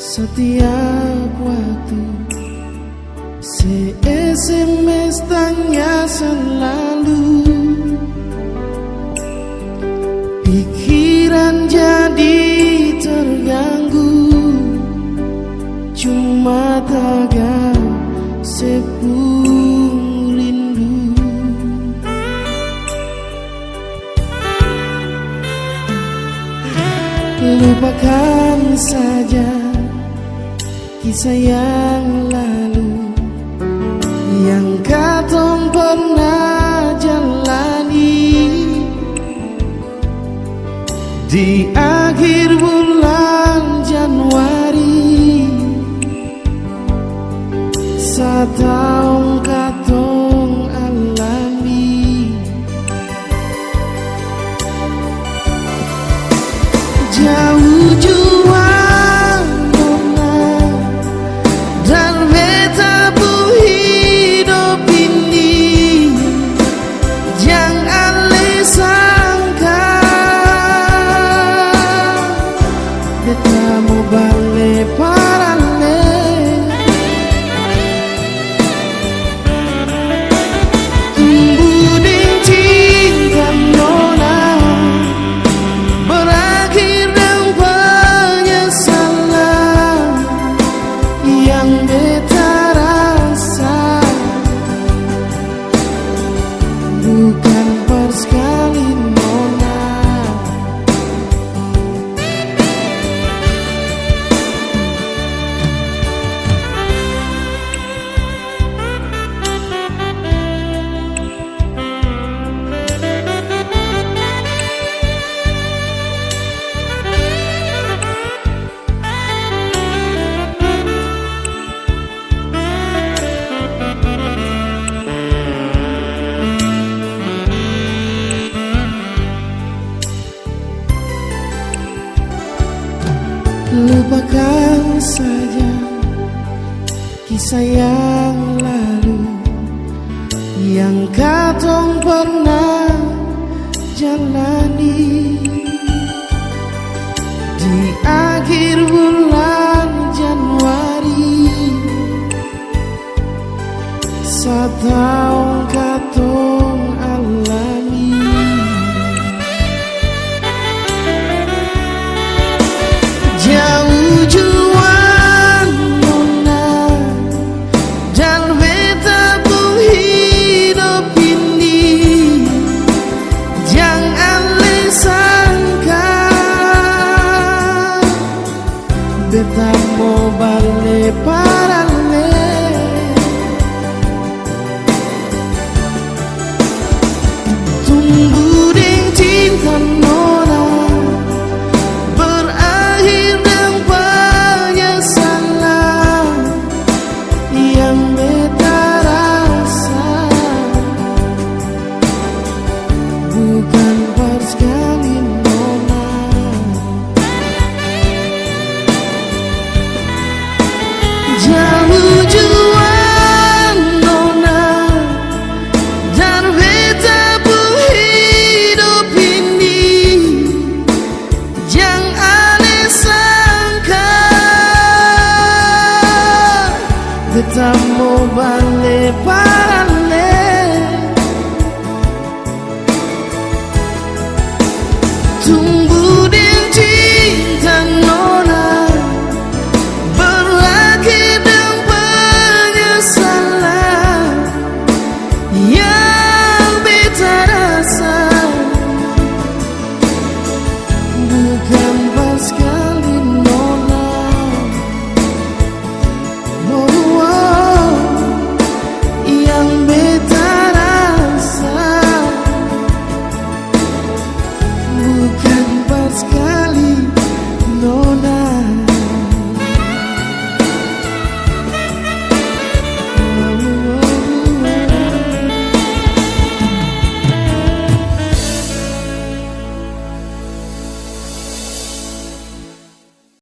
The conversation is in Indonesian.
Setiap waktu SMS tanya selalu, pikiran jadi terganggu, cuma tagal sepuluh rindu. Lupakan saja kisah yang lalu yang katong pernah jalani. Di akhir bulan Januari, setahun katong alami. Jauh jua nona dan beta pun hidup ini, jangan sangka beta mau balik parale. Embuding cinta nona berakhir dengan penyesalan yang beta rasa, bukan persekali nona. Lupakan saja kisah yang lalu yang katong pernah jalani. Di akhir bulan Januari, setahun katong alami. Jauh jua nona dan beta pun hidup ini, jangan sangka beta mau balik parale. Tunggu deng cinta nona berakhir dengan penyesalan yang beta rasa, bukan persekali nona. Jauh jua nona dan beta pun hidup ini, jangan sangka beta mau balik.